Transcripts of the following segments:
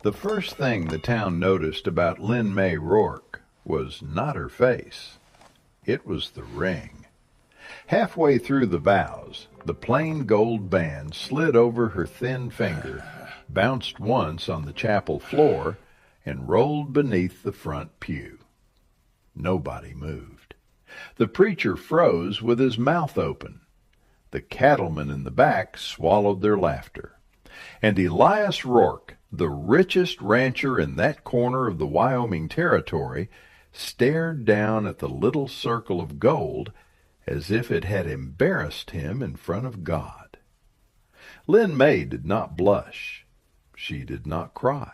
The first thing the town noticed about Lin Mei Rourke was not her face. It was the ring. Halfway through the vows, the plain gold band slid over her thin finger, bounced once on the chapel floor, and rolled beneath the front pew. Nobody moved. The preacher froze with his mouth open. The cattlemen in the back swallowed their laughter. And Elias Rourke, the richest rancher in that corner of the Wyoming Territory, stared down at the little circle of gold as if it had embarrassed him in front of God. Lin Mei did not blush. She did not cry.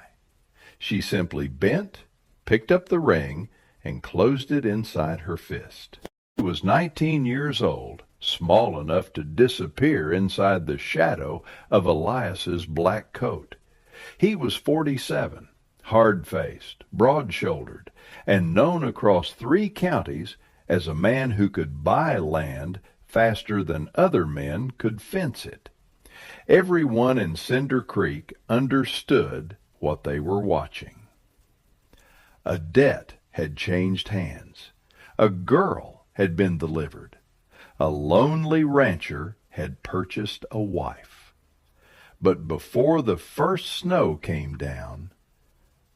She simply bent, picked up the ring, and closed it inside her fist. She was 19 years old, small enough to disappear inside the shadow of Elias's black coat. He was 47, hard-faced, broad-shouldered, and known across 3 counties as a man who could buy land faster than other men could fence it. Everyone in Cinder Creek understood what they were watching. A debt had changed hands. A girl had been delivered. A lonely rancher had purchased a wife. But before the first snow came down,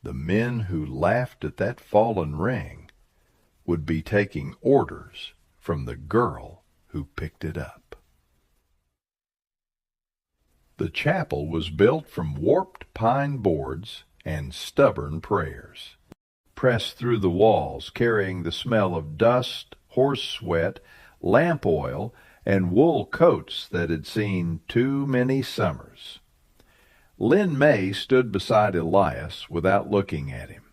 the men who laughed at that fallen ring would be taking orders from the girl who picked it up. The chapel was built from warped pine boards and stubborn prayers, pressed through the walls carrying the smell of dust, horse sweat, lamp oil, and wool coats that had seen too many summers. Lin Mei stood beside Elias without looking at him.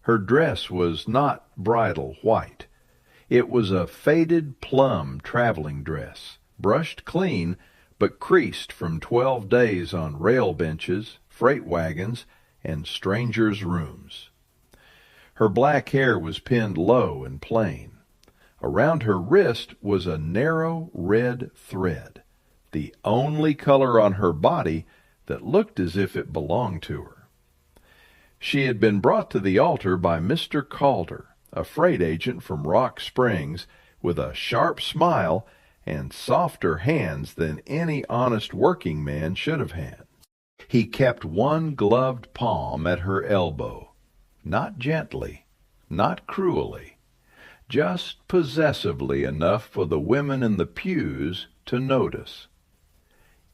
Her dress was not bridal white. It was a faded plum traveling dress, brushed clean, but creased from 12 days on rail benches, freight wagons, and strangers' rooms. Her black hair was pinned low and plain. Around her wrist was a narrow red thread, the only color on her body that looked as if it belonged to her. She had been brought to the altar by Mr. Calder, a freight agent from Rock Springs, with a sharp smile and softer hands than any honest working man should have had. He kept one gloved palm at her elbow, not gently, not cruelly, just possessively enough for the women in the pews to notice.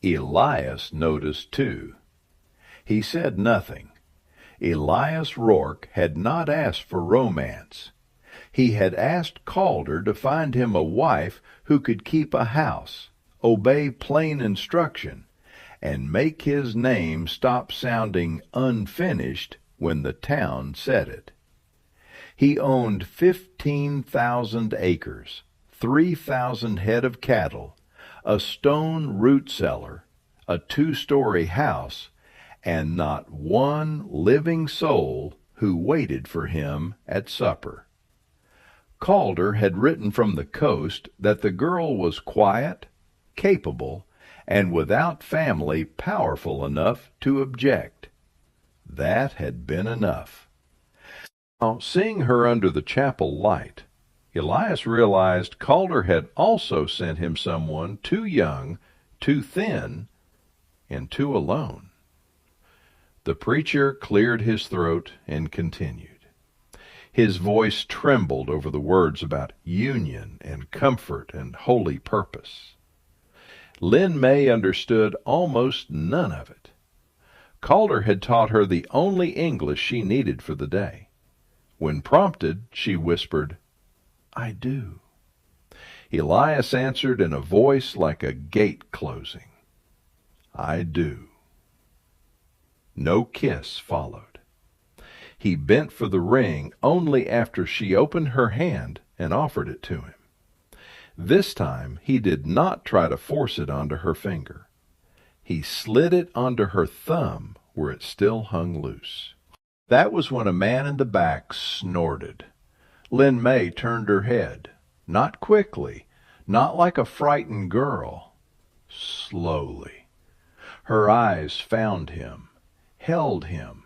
Elias noticed too. He said nothing. Elias Rourke had not asked for romance. He had asked Calder to find him a wife who could keep a house, obey plain instruction, and make his name stop sounding unfinished when the town said it. He owned 15,000 acres, 3,000 head of cattle, a stone root cellar, a 2-story house, and not one living soul who waited for him at supper. Calder had written from the coast that the girl was quiet, capable, and without family powerful enough to object. That had been enough. Now, seeing her under the chapel light, Elias realized Calder had also sent him someone too young, too thin, and too alone. The preacher cleared his throat and continued. His voice trembled over the words about union and comfort and holy purpose. Lin Mei understood almost none of it. Calder had taught her the only English she needed for the day. When prompted, she whispered, "I do." Elias answered in a voice like a gate closing, "I do." No kiss followed. He bent for the ring only after she opened her hand and offered it to him. This time he did not try to force it onto her finger. He slid it onto her thumb where it still hung loose. That was when a man in the back snorted. Lin Mei turned her head, not quickly, not like a frightened girl, slowly. Her eyes found him, held him,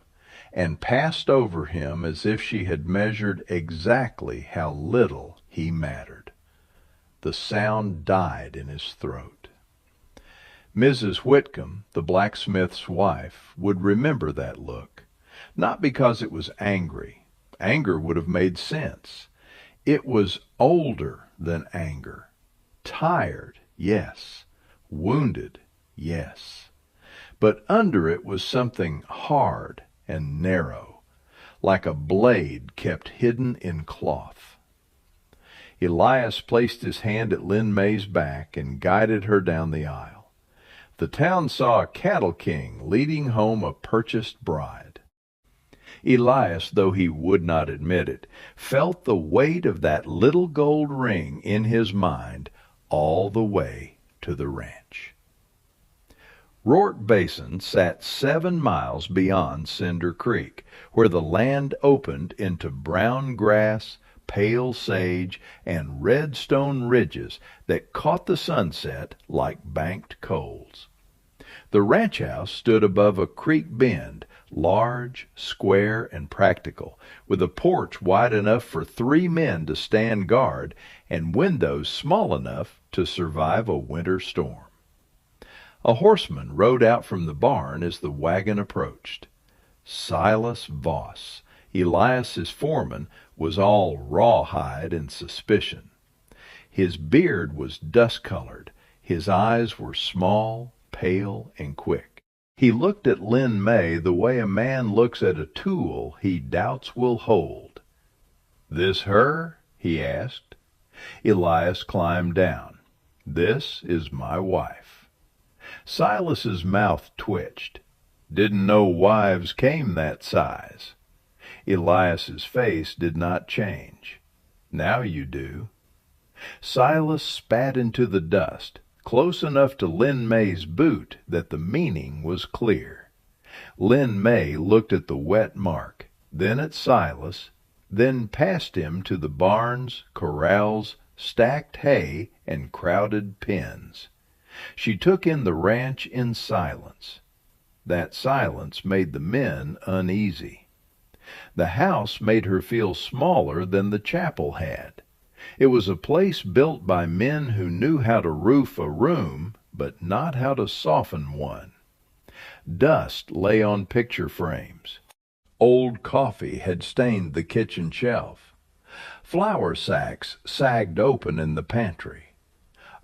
and passed over him as if she had measured exactly how little he mattered. The sound died in his throat. Mrs. Whitcomb, the blacksmith's wife, would remember that look, not because it was angry. Anger would have made sense. It was older than anger. Tired, yes. Wounded, yes. But under it was something hard and narrow, like a blade kept hidden in cloth. Elias placed his hand at Lin Mei's back and guided her down the aisle. The town saw a cattle king leading home a purchased bride. Elias, though he would not admit it, felt the weight of that little gold ring in his mind all the way to the ranch. Rourke Basin sat 7 miles beyond Cinder Creek, where the land opened into brown grass, pale sage, and red stone ridges that caught the sunset like banked coals. The ranch house stood above a creek bend, large, square, and practical, with a porch wide enough for 3 men to stand guard and windows small enough to survive a winter storm. A horseman rode out from the barn as the wagon approached. Silas Voss, Elias's foreman, was all rawhide and suspicion. His beard was dust-colored. His eyes were small, pale, and quick. He looked at Lin Mei the way a man looks at a tool he doubts will hold. "This her?" he asked. Elias climbed down. "This is my wife." Silas's mouth twitched. "Didn't know wives came that size." Elias's face did not change. "Now you do." Silas spat into the dust, close enough to Lin Mei's boot that the meaning was clear. Lin Mei looked at the wet mark, then at Silas, then past him to the barns, corrals, stacked hay, and crowded pens. She took in the ranch in silence. That silence made the men uneasy. The house made her feel smaller than the chapel had. It was a place built by men who knew how to roof a room, but not how to soften one. Dust lay on picture frames. Old coffee had stained the kitchen shelf. Flour sacks sagged open in the pantry.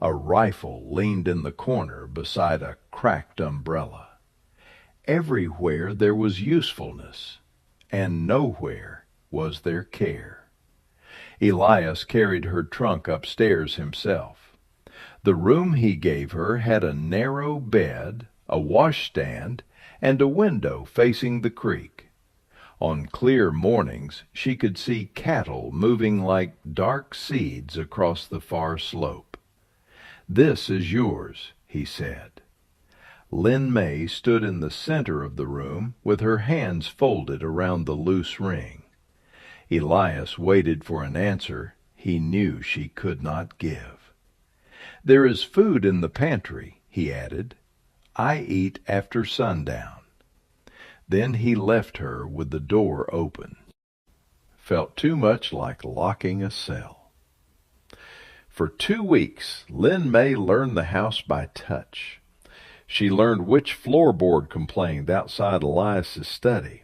A rifle leaned in the corner beside a cracked umbrella. Everywhere there was usefulness, and nowhere was there care. Elias carried her trunk upstairs himself. The room he gave her had a narrow bed, a washstand, and a window facing the creek. On clear mornings she could see cattle moving like dark seeds across the far slope. "This is yours," he said. Lin Mei stood in the center of the room with her hands folded around the loose ring. Elias waited for an answer he knew she could not give. "There is food in the pantry," he added. "I eat after sundown." Then he left her with the door open. Felt too much like locking a cell. For 2 weeks, Lin Mei learned the house by touch. She learned which floorboard complained outside Elias's study,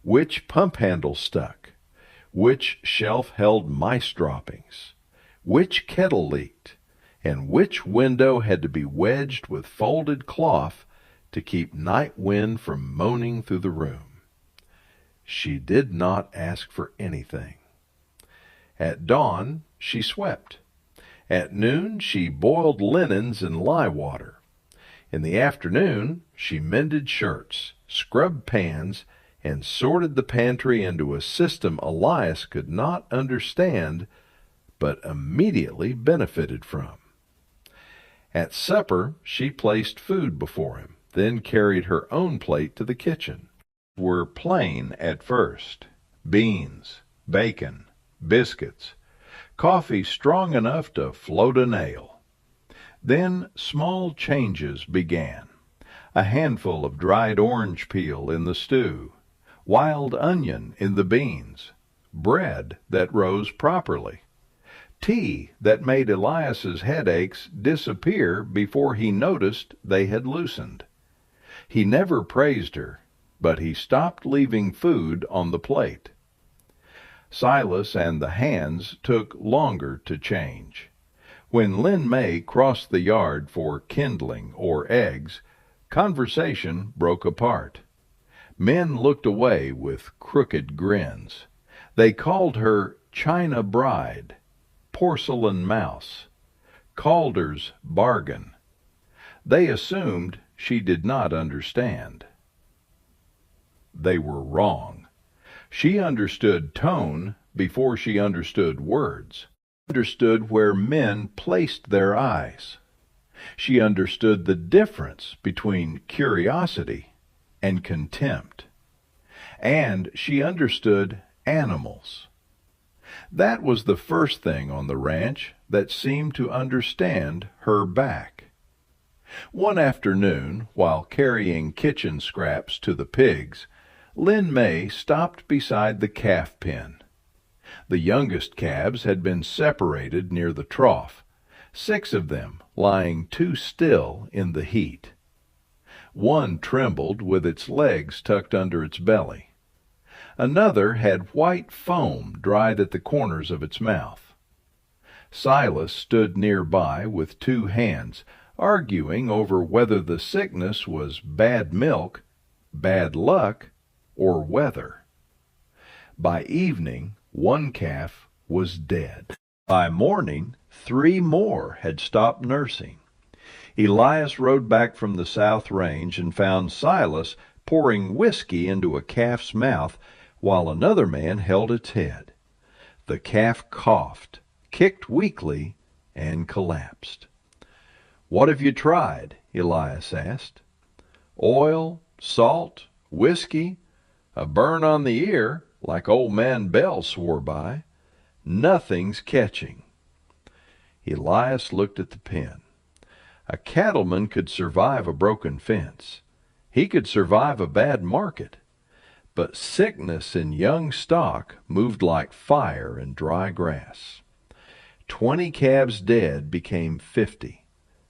which pump handle stuck, which shelf held mice droppings, which kettle leaked, and which window had to be wedged with folded cloth to keep night wind from moaning through the room. She did not ask for anything. At dawn, she swept. At noon, she boiled linens in lye water. In the afternoon, she mended shirts, scrubbed pans, and sorted the pantry into a system Elias could not understand, but immediately benefited from. At supper, she placed food before him, then carried her own plate to the kitchen. Were plain at first: beans, bacon, biscuits, coffee strong enough to float a nail. Then small changes began. A handful of dried orange peel in the stew, wild onion in the beans, bread that rose properly, tea that made Elias's headaches disappear before he noticed they had loosened. He never praised her, but he stopped leaving food on the plate. Silas and the hands took longer to change. When Lin Mei crossed the yard for kindling or eggs, conversation broke apart. Men looked away with crooked grins. They called her China Bride, Porcelain Mouse, Calder's Bargain. They assumed she did not understand. They were wrong. She understood tone before she understood words. Understood where men placed their eyes. She understood the difference between curiosity and contempt. And she understood animals. That was the first thing on the ranch that seemed to understand her back. One afternoon, while carrying kitchen scraps to the pigs, Lin Mei stopped beside the calf pen. The youngest calves had been separated near the trough, 6 of them lying too still in the heat. One trembled with its legs tucked under its belly. Another had white foam dried at the corners of its mouth. Silas stood nearby with 2 hands, arguing over whether the sickness was bad milk, bad luck, or weather. By evening, 1 calf was dead. By morning, 3 more had stopped nursing. Elias rode back from the South Range and found Silas pouring whiskey into a calf's mouth while another man held its head. The calf coughed, kicked weakly, and collapsed. "What have you tried?" Elias asked. "Oil, salt, whiskey, a burn on the ear, like old man Bell swore by. Nothing's catching." Elias looked at the pen. A cattleman could survive a broken fence. He could survive a bad market. But sickness in young stock moved like fire in dry grass. 20 calves dead became 50.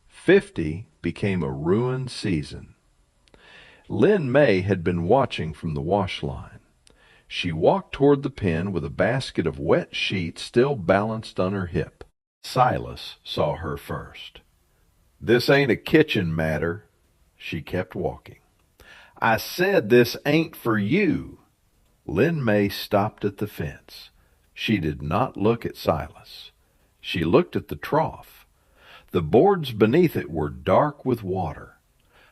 50 became a ruined season. Lin Mei had been watching from the wash line. She walked toward the pen with a basket of wet sheets still balanced on her hip. Silas saw her first. "This ain't a kitchen matter." She kept walking. "I said this ain't for you." Lin Mei stopped at the fence. She did not look at Silas. She looked at the trough. The boards beneath it were dark with water.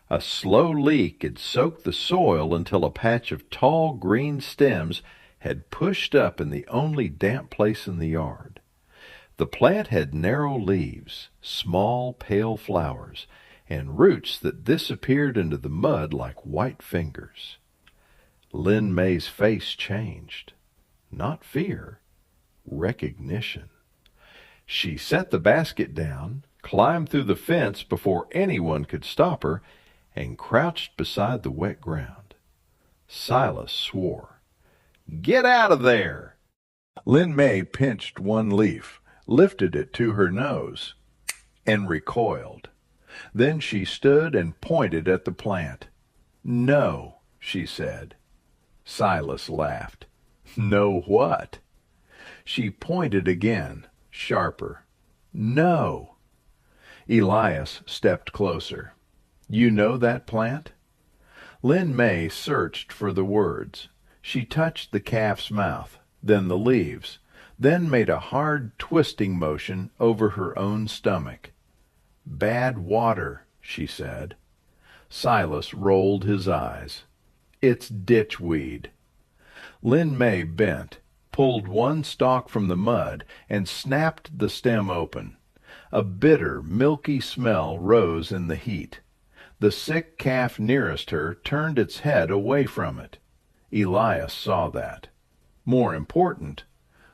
A slow leak had soaked the soil until a patch of tall green stems had pushed up in the only damp place in the yard. The plant had narrow leaves, small pale flowers, and roots that disappeared into the mud like white fingers. Lin Mei's face changed. Not fear, recognition. She set the basket down, climbed through the fence before anyone could stop her, and crouched beside the wet ground. Silas swore. "Get out of there!" Lin Mei pinched one leaf, lifted it to her nose, and recoiled. Then she stood and pointed at the plant. "No," she said. Silas laughed. "No what?" She pointed again, sharper. "No." Elias stepped closer. "You know that plant?" Lin Mei searched for the words. She touched the calf's mouth, then the leaves, then made a hard twisting motion over her own stomach. "Bad water," she said. Silas rolled his eyes. "It's ditchweed." Lin Mei bent, pulled one stalk from the mud, and snapped the stem open. A bitter, milky smell rose in the heat. The sick calf nearest her turned its head away from it. Elias saw that. More important,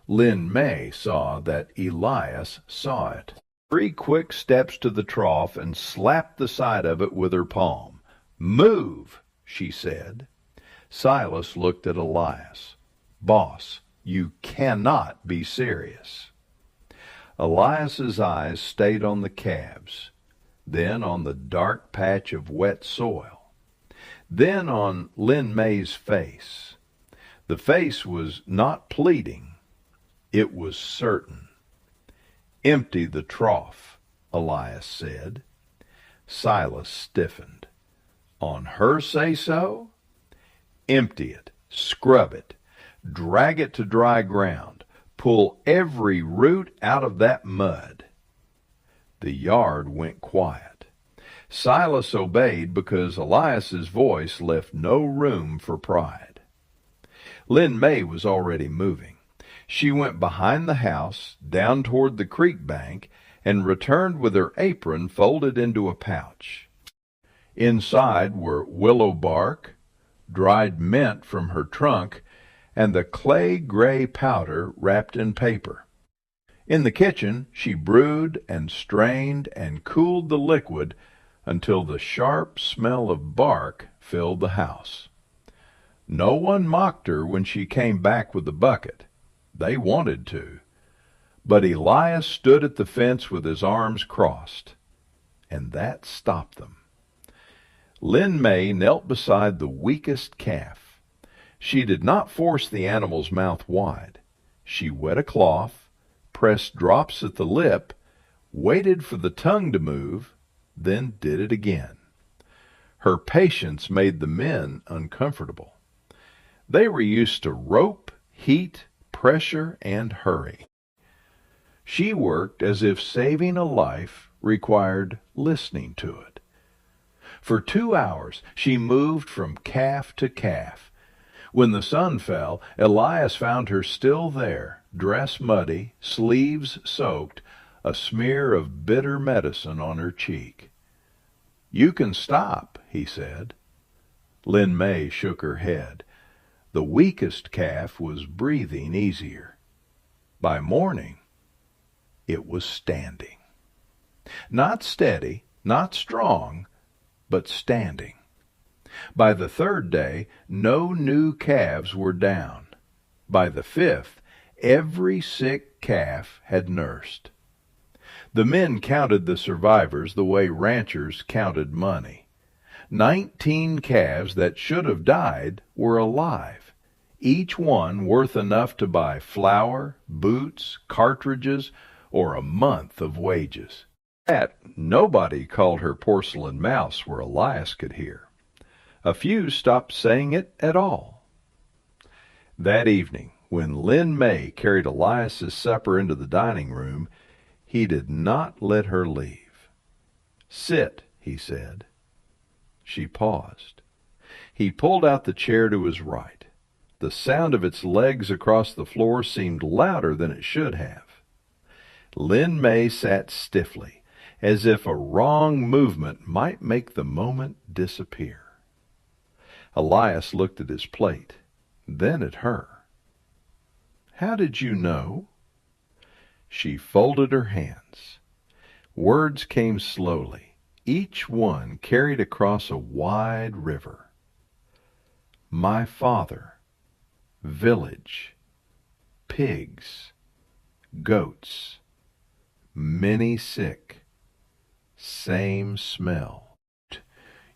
Lin Mei saw that Elias saw it. 3 quick steps to the trough and slapped the side of it with her palm. "Move," she said. Silas looked at Elias. "Boss, you cannot be serious." Elias's eyes stayed on the calves, then on the dark patch of wet soil, then on Lin Mei's face. The face was not pleading. It was certain. "Empty the trough," Elias said. Silas stiffened. "On her say-so?" "Empty it, scrub it, drag it to dry ground, pull every root out of that mud." The yard went quiet. Silas obeyed because Elias's voice left no room for pride. Lin Mei was already moving. She went behind the house, down toward the creek bank, and returned with her apron folded into a pouch. Inside were willow bark, dried mint from her trunk, and the clay-gray powder wrapped in paper. In the kitchen, she brewed and strained and cooled the liquid until the sharp smell of bark filled the house. No one mocked her when she came back with the bucket. They wanted to. But Elias stood at the fence with his arms crossed, and that stopped them. Lin Mei knelt beside the weakest calf. She did not force the animal's mouth wide. She wet a cloth, pressed drops at the lip, waited for the tongue to move, then did it again. Her patience made the men uncomfortable. They were used to rope, heat, pressure, and hurry. She worked as if saving a life required listening to it. For 2 hours she moved from calf to calf. When the sun fell, Elias found her still there, dress muddy, sleeves soaked, a smear of bitter medicine on her cheek. "You can stop," he said. Lin Mei shook her head. The weakest calf was breathing easier. By morning, it was standing. Not steady, not strong, but standing. By the 3rd day, no new calves were down. By the 5th, every sick calf had nursed. The men counted the survivors the way ranchers counted money. 19 calves that should have died were alive, each one worth enough to buy flour, boots, cartridges, or a month of wages. That nobody called her porcelain mouse where Elias could hear. A few stopped saying it at all. That evening, when Lin Mei carried Elias's supper into the dining room, he did not let her leave. "Sit," he said. She paused. He pulled out the chair to his right. The sound of its legs across the floor seemed louder than it should have. Lin Mei sat stiffly, as if a wrong movement might make the moment disappear. Elias looked at his plate, then at her. "How did you know?" She folded her hands. Words came slowly, each one carried across a wide river. "My father, village, pigs, goats, many sick, same smell."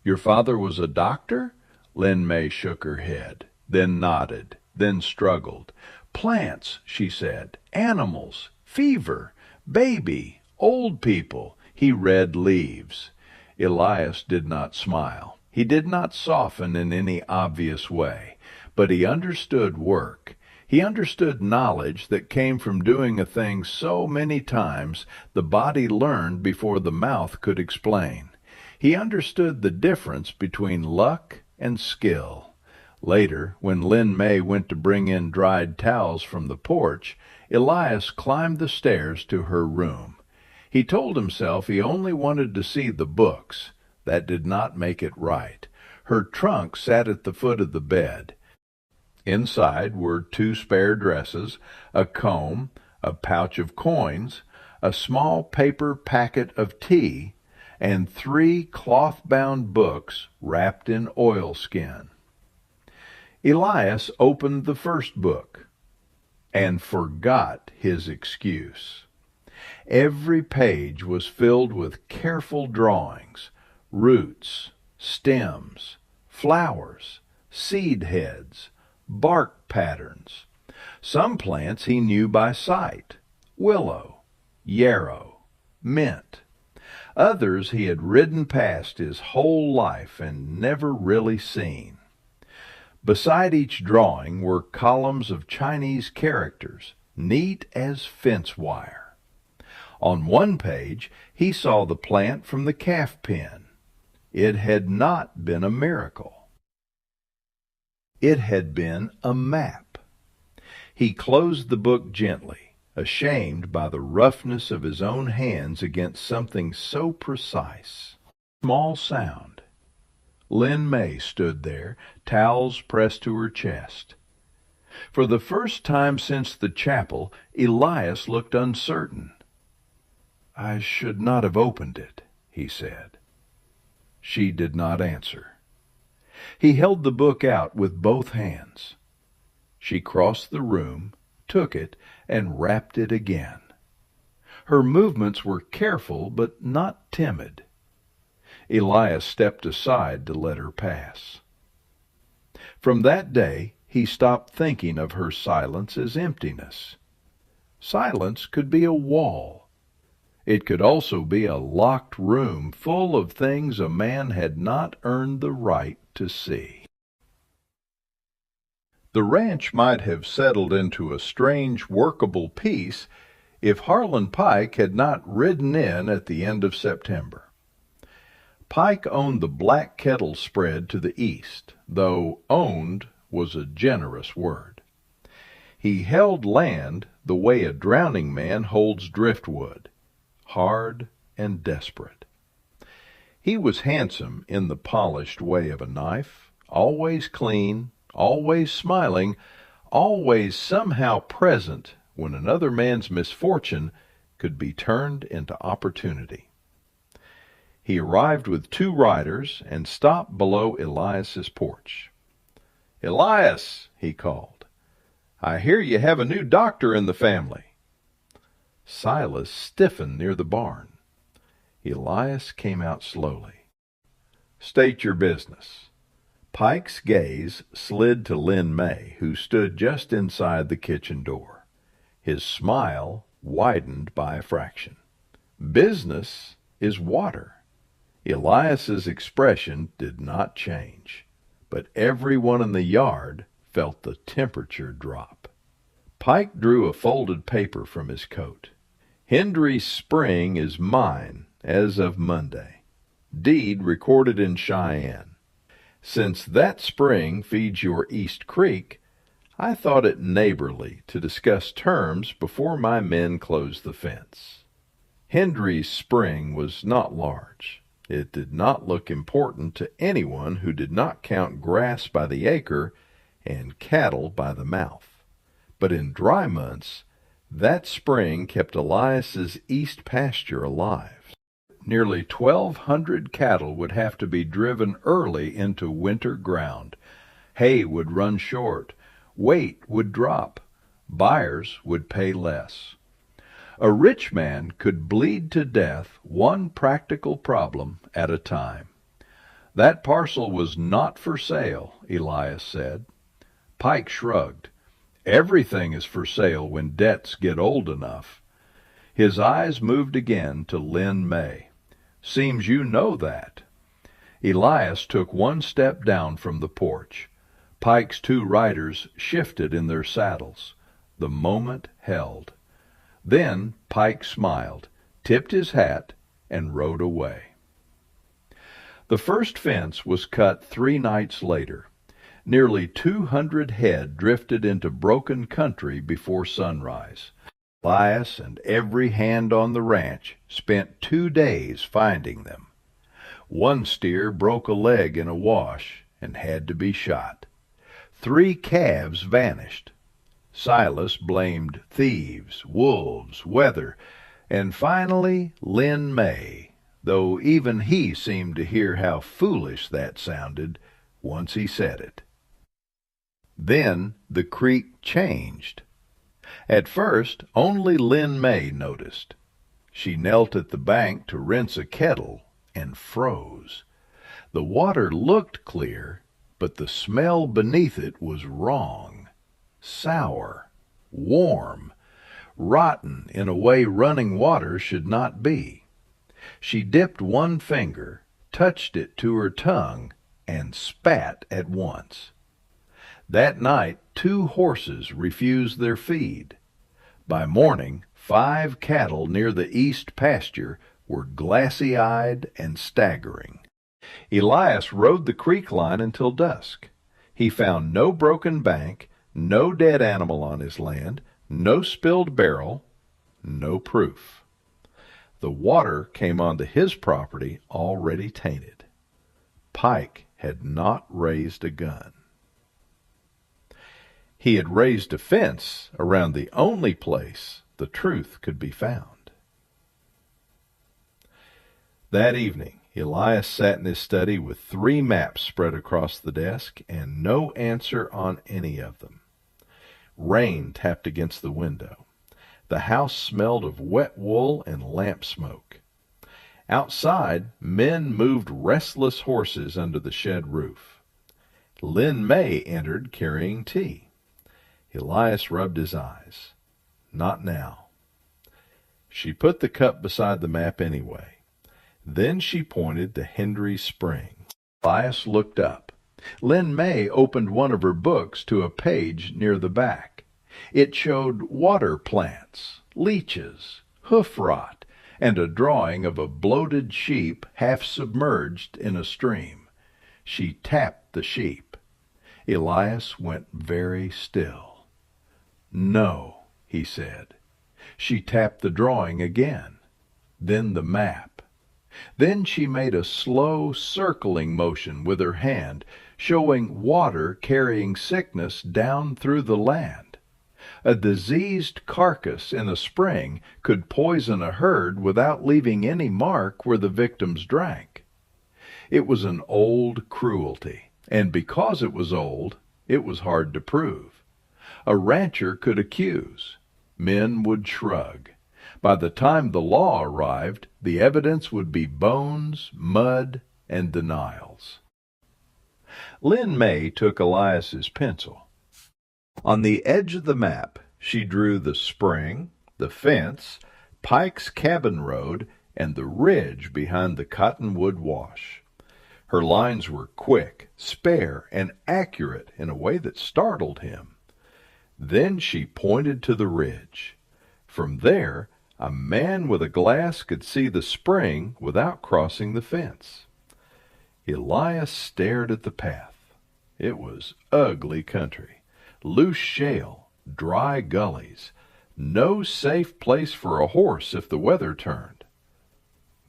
"Your father was a doctor?" Lin Mei shook her head, then nodded, then struggled. "Plants," she said, "animals, fever, baby, old people." He read leaves. Elias did not smile. He did not soften in any obvious way, but he understood work. He understood knowledge that came from doing a thing so many times the body learned before the mouth could explain. He understood the difference between luck and skill. Later, when Lin Mei went to bring in dried towels from the porch, Elias climbed the stairs to her room. He told himself he only wanted to see the books. That did not make it right. Her trunk sat at the foot of the bed. Inside were 2 spare dresses, a comb, a pouch of coins, a small paper packet of tea, and 3 cloth-bound books wrapped in oilskin. Elias opened the first book and forgot his excuse. Every page was filled with careful drawings, roots, stems, flowers, seed heads, bark patterns. Some plants he knew by sight: willow, yarrow, mint. Others he had ridden past his whole life and never really seen. Beside each drawing were columns of Chinese characters, neat as fence wire. On one page he saw the plant from the calf pen. It had not been a miracle. It had been a map. He closed the book gently, ashamed by the roughness of his own hands against something so precise. Small sound. Lin Mei stood there, towels pressed to her chest. For the first time since the chapel, Elias looked uncertain. "I should not have opened it," he said. She did not answer. He held the book out with both hands. She crossed the room, took it, and wrapped it again. Her movements were careful but not timid. Elias stepped aside to let her pass. From that day he stopped thinking of her silence as emptiness. Silence could be a wall. It could also be a locked room full of things a man had not earned the right to see. The ranch might have settled into a strange, workable peace if Harlan Pike had not ridden in at the end of September. Pike owned the Black Kettle spread to the east, though "owned" was a generous word. He held land the way a drowning man holds driftwood, hard and desperate. He was handsome in the polished way of a knife, always clean, always smiling, always somehow present when another man's misfortune could be turned into opportunity. He arrived with 2 riders and stopped below Elias's porch. "Elias," he called, "I hear you have a new doctor in the family." Silas stiffened near the barn. Elias came out slowly. "State your business." Pike's gaze slid to Lin Mei, who stood just inside the kitchen door. His smile widened by a fraction. "Business is water." Elias's expression did not change, but everyone in the yard felt the temperature drop. Pike drew a folded paper from his coat. "Hendry's spring is mine as of Monday. Deed recorded in Cheyenne. Since that spring feeds your East Creek, I thought it neighborly to discuss terms before my men closed the fence." Hendry's spring was not large. It did not look important to anyone who did not count grass by the acre and cattle by the mouth. But in dry months, that spring kept Elias's east pasture alive. Nearly 1,200 cattle would have to be driven early into winter ground. Hay would run short. Weight would drop. Buyers would pay less. A rich man could bleed to death one practical problem at a time. That parcel was not for sale, Elias said. Pike shrugged. Everything is for sale when debts get old enough. His eyes moved again to Lin Mei. "Seems you know that." Elias took one step down from the porch. Pike's 2 riders shifted in their saddles. The moment held. Then Pike smiled, tipped his hat, and rode away. The first fence was cut 3 nights later. Nearly 200 head drifted into broken country before sunrise. Elias and every hand on the ranch spent 2 days finding them. One steer broke a leg in a wash and had to be shot. 3 calves vanished. Silas blamed thieves, wolves, weather, and finally Lin Mei, though even he seemed to hear how foolish that sounded once he said it. Then the creek changed. At first, only Lin Mei noticed. She knelt at the bank to rinse a kettle and froze. The water looked clear, but the smell beneath it was wrong. Sour, warm, rotten in a way running water should not be. She dipped one finger, touched it to her tongue, and spat at once. That night 2 horses refused their feed. By morning 5 cattle near the east pasture were glassy-eyed and staggering. Elias rode the creek line until dusk. He found no broken bank, no dead animal on his land, no spilled barrel, no proof. The water came onto his property already tainted. Pike had not raised a gun. He had raised a fence around the only place the truth could be found. That evening, Elias sat in his study with 3 maps spread across the desk and no answer on any of them. Rain tapped against the window. The house smelled of wet wool and lamp smoke. Outside, men moved restless horses under the shed roof. Lin Mei entered carrying tea. Elias rubbed his eyes. Not now. She put the cup beside the map anyway. Then she pointed to Hendry Spring. Elias looked up. Lin Mei opened one of her books to a page near the back. It showed water plants, leeches, hoof rot, and a drawing of a bloated sheep half submerged in a stream. She tapped the sheep. Elias went very still. "No," he said. She tapped the drawing again, then the map. Then she made a slow circling motion with her hand, showing water carrying sickness down through the land. A diseased carcass in a spring could poison a herd without leaving any mark where the victims drank. It was an old cruelty, and because it was old, it was hard to prove. A rancher could accuse. Men would shrug. By the time the law arrived, the evidence would be bones, mud, and denials. Lin Mei took Elias's pencil. On the edge of the map, she drew the spring, the fence, Pike's Cabin Road, and the ridge behind the Cottonwood Wash. Her lines were quick, spare, and accurate in a way that startled him. Then she pointed to the ridge. From there, a man with a glass could see the spring without crossing the fence. Elias stared at the path. It was ugly country, loose shale, dry gullies, no safe place for a horse if the weather turned.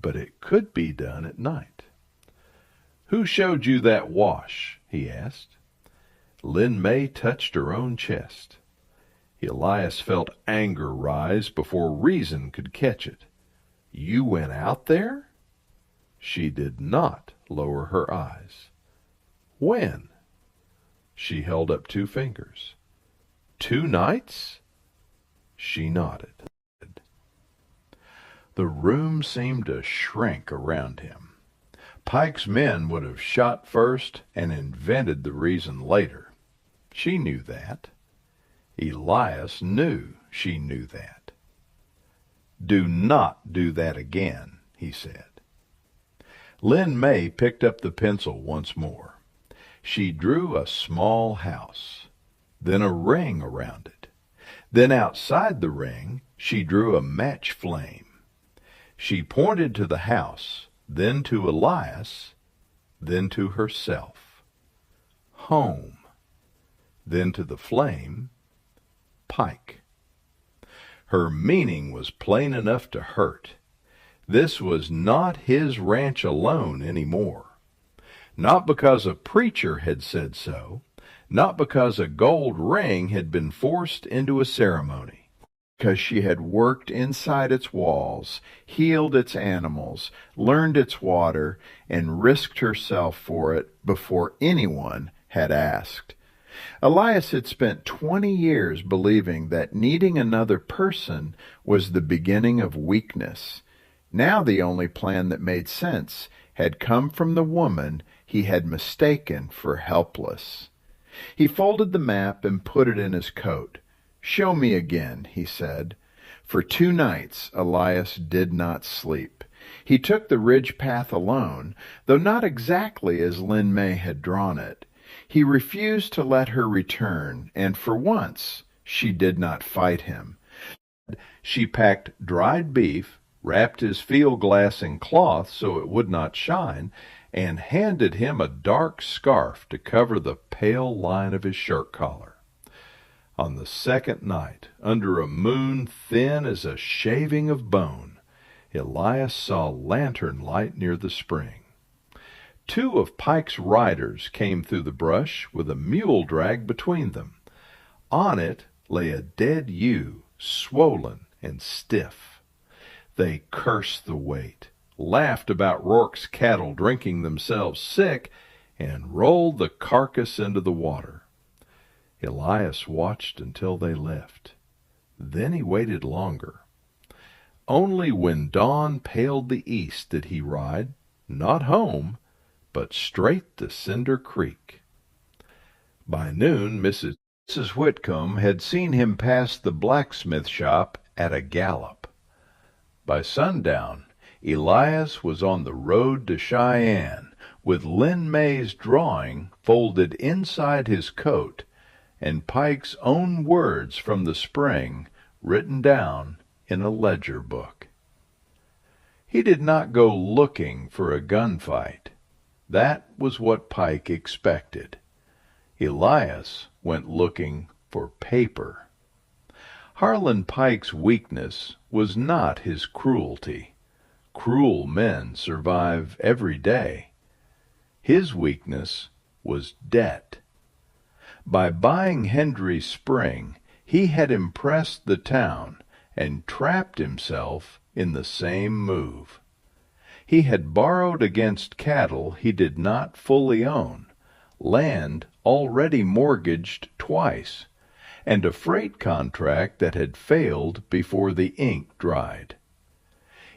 But it could be done at night. "Who showed you that wash?" he asked. Lin Mei touched her own chest. Elias felt anger rise before reason could catch it. "You went out there?" She did not lower her eyes. "When?" She held up 2 fingers. "2 nights?" She nodded. The room seemed to shrink around him. Pike's men would have shot first and invented the reason later. She knew that. Elias knew she knew that. "Do not do that again," he said. Lin Mei picked up the pencil once more. She drew a small house, then a ring around it. Then outside the ring, she drew a match flame. She pointed to the house, then to Elias, then to herself. Home. Then to the flame, Pike. Her meaning was plain enough to hurt. This was not his ranch alone anymore. Not because a preacher had said so, not because a gold ring had been forced into a ceremony, because she had worked inside its walls, healed its animals, learned its water, and risked herself for it before anyone had asked. Elias had spent 20 years believing that needing another person was the beginning of weakness. Now the only plan that made sense had come from the woman he had mistaken for helpless. He folded the map and put it in his coat. "Show me again," he said. For 2 nights Elias did not sleep. He took the ridge path alone, though not exactly as Lin Mei had drawn it. He refused to let her return, and for once she did not fight him. She packed dried beef, wrapped his field glass in cloth so it would not shine, and handed him a dark scarf to cover the pale line of his shirt collar. On the second night, under a moon thin as a shaving of bone, Elias saw lantern light near the spring. 2 of Pike's riders came through the brush with a mule drag between them. On it lay a dead ewe, swollen and stiff. They cursed the weight, laughed about Rourke's cattle drinking themselves sick, and rolled the carcass into the water. Elias watched until they left. Then he waited longer. Only when dawn paled the east did he ride, not home, but straight to Cinder Creek. By noon, Mrs. Whitcomb had seen him pass the blacksmith shop at a gallop. By sundown, Elias was on the road to Cheyenne, with Lin Mei's drawing folded inside his coat and Pike's own words from the spring written down in a ledger book. He did not go looking for a gunfight. That was what Pike expected. Elias went looking for paper. Harlan Pike's weakness was not his cruelty. Cruel men survive every day. His weakness was debt. By buying Hendry's Spring, he had impressed the town and trapped himself in the same move. He had borrowed against cattle he did not fully own, land already mortgaged twice, and a freight contract that had failed before the ink dried.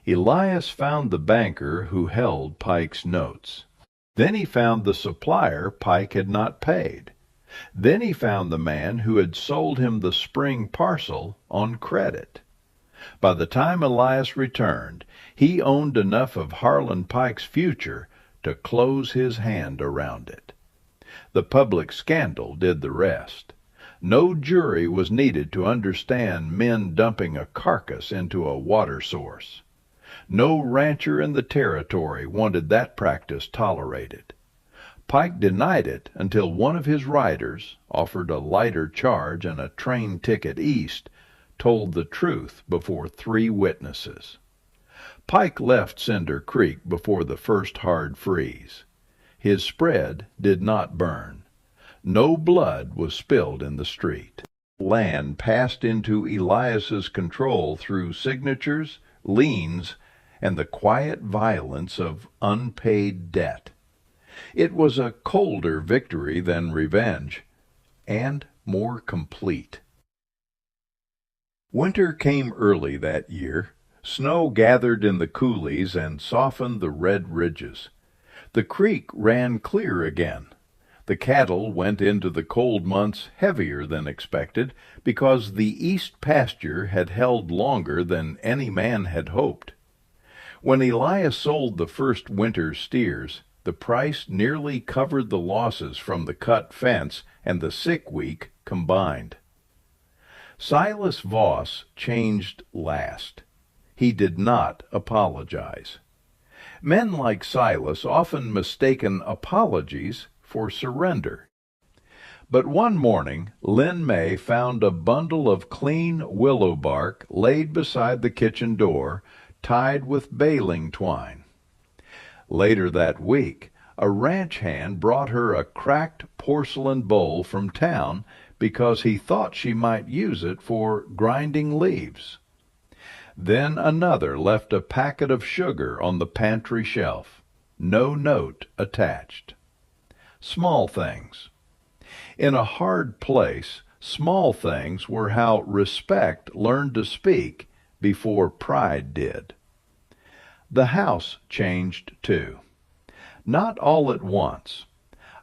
Elias found the banker who held Pike's notes. Then he found the supplier Pike had not paid. Then he found the man who had sold him the spring parcel on credit. By the time Elias returned, he owned enough of Harlan Pike's future to close his hand around it. The public scandal did the rest. No jury was needed to understand men dumping a carcass into a water source. No rancher in the territory wanted that practice tolerated. Pike denied it until one of his riders, offered a lighter charge and a train ticket east, told the truth before 3 witnesses. Pike left Cinder Creek before the first hard freeze. His spread did not burn. No blood was spilled in the street. Land passed into Elias's control through signatures, liens, and the quiet violence of unpaid debt. It was a colder victory than revenge, and more complete. Winter came early that year. Snow gathered in the coulees and softened the red ridges. The creek ran clear again. The cattle went into the cold months heavier than expected because the east pasture had held longer than any man had hoped. When Elias sold the first winter's steers, the price nearly covered the losses from the cut fence and the sick week combined. Silas Voss changed last. He did not apologize. Men like Silas often mistaken apologies for surrender. But one morning, Lin Mei found a bundle of clean willow bark laid beside the kitchen door, tied with baling twine. Later that week, a ranch hand brought her a cracked porcelain bowl from town because he thought she might use it for grinding leaves. Then another left a packet of sugar on the pantry shelf, no note attached. Small things. In a hard place, small things were how respect learned to speak before pride did. The house changed too. Not all at once.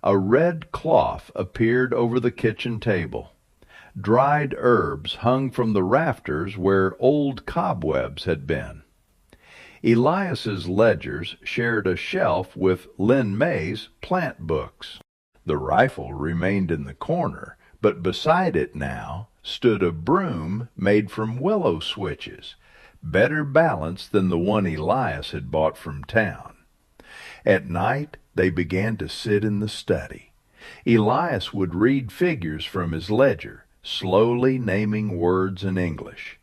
A red cloth appeared over the kitchen table. Dried herbs hung from the rafters where old cobwebs had been. Elias's ledgers shared a shelf with Lin Mei's plant books. The rifle remained in the corner, but beside it now stood a broom made from willow switches, better balanced than the one Elias had bought from town. At night they began to sit in the study. Elias would read figures from his ledger, slowly naming words in English.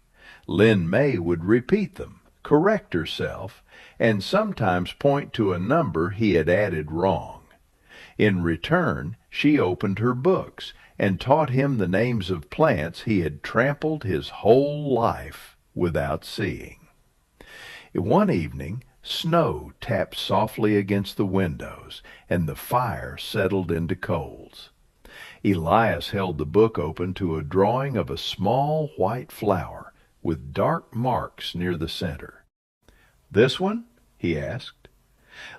Lin Mei would repeat them, correct herself, and sometimes point to a number he had added wrong. In return, she opened her books and taught him the names of plants he had trampled his whole life without seeing. One evening, snow tapped softly against the windows, and the fire settled into coals. Elias held the book open to a drawing of a small white flower with dark marks near the center. "This one?" he asked.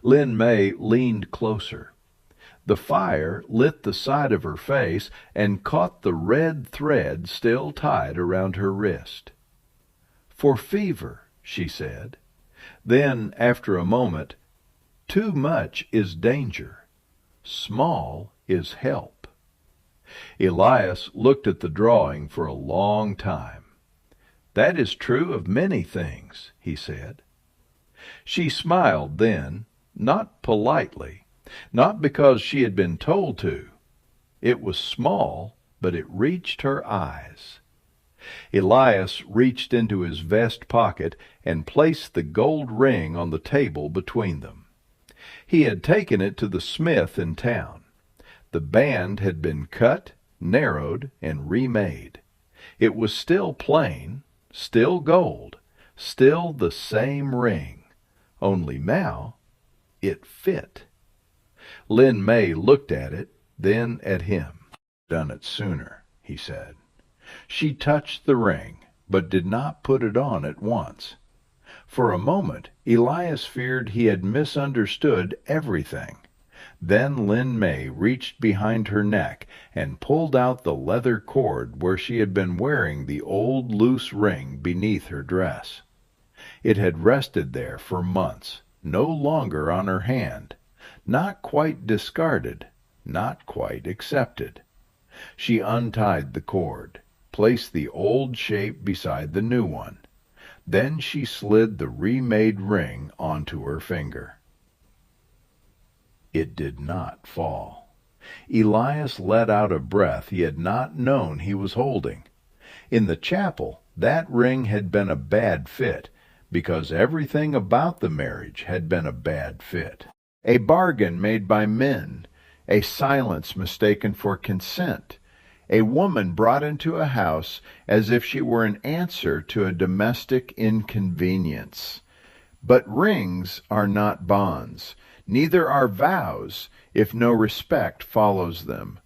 Lin Mei leaned closer. The fire lit the side of her face and caught the red thread still tied around her wrist. "For fever," she said. Then, after a moment, "Too much is danger. Small is help." Elias looked at the drawing for a long time. "That is true of many things," he said. She smiled then, not politely, not because she had been told to. It was small, but it reached her eyes. Elias reached into his vest pocket and placed the gold ring on the table between them. He had taken it to the smith in town. The band had been cut, narrowed, and remade. It was still plain, still gold, still the same ring, only now it fit. Lin Mei looked at it, then at him. "Done it sooner," he said. She touched the ring, but did not put it on at once. For a moment, Elias feared he had misunderstood everything. Then Lin Mei reached behind her neck and pulled out the leather cord where she had been wearing the old loose ring beneath her dress. It had rested there for months, no longer on her hand, not quite discarded, not quite accepted. She untied the cord, placed the old shape beside the new one. Then she slid the remade ring onto her finger. It did not fall. Elias let out a breath he had not known he was holding. In the chapel, that ring had been a bad fit, because everything about the marriage had been a bad fit. A bargain made by men, a silence mistaken for consent, a woman brought into a house as if she were an answer to a domestic inconvenience. But rings are not bonds, neither are vows, if no respect follows them.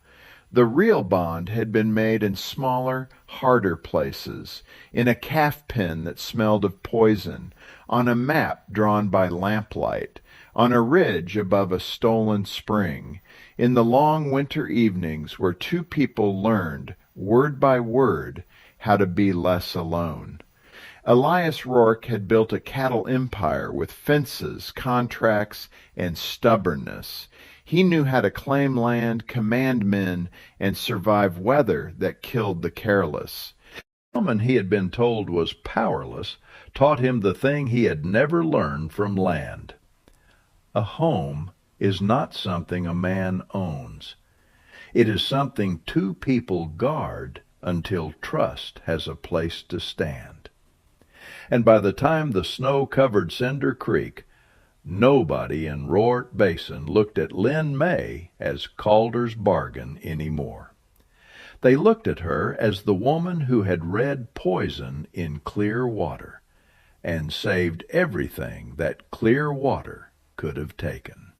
The real bond had been made in smaller, harder places, in a calf pen that smelled of poison, on a map drawn by lamplight, on a ridge above a stolen spring, in the long winter evenings where two people learned, word by word, how to be less alone. Elias Rourke had built a cattle empire with fences, contracts, and stubbornness. He knew how to claim land, command men, and survive weather that killed the careless. The woman he had been told was powerless taught him the thing he had never learned from land. A home is not something a man owns. It is something two people guard until trust has a place to stand. And by the time the snow covered Cinder Creek, nobody in Roark Basin looked at Lin Mei as Calder's bargain anymore. They looked at her as the woman who had read poison in clear water and saved everything that clear water could have taken.